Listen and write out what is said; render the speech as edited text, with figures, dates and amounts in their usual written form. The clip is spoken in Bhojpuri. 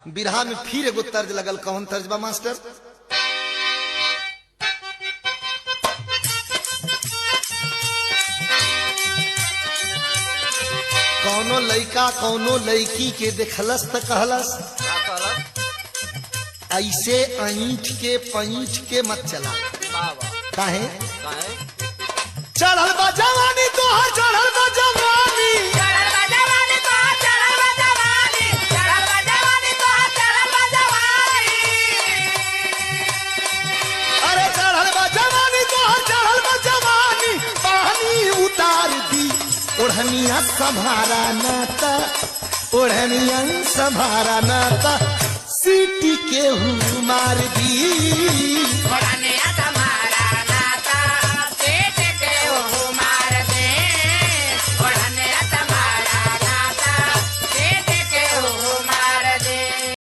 बिरहा में फिर एगो तर्ज लगल। कौन तर्ज बा मास्टर? कौनो लइका कौनो लइकी के देखलस त कहलस ऐसे ऐंठ के पैंठ के मत चला। काहे? चढ़ल बा जवानी तोहर चढ़ल बा जवानी, अरे चढ़ल बा जवानी तोहर चढ़ल बा जवानी, पानी उतार दी ओढ़निया संभारा नाता, ओढ़निया संभारा नाता, सीटी के हु मार दी।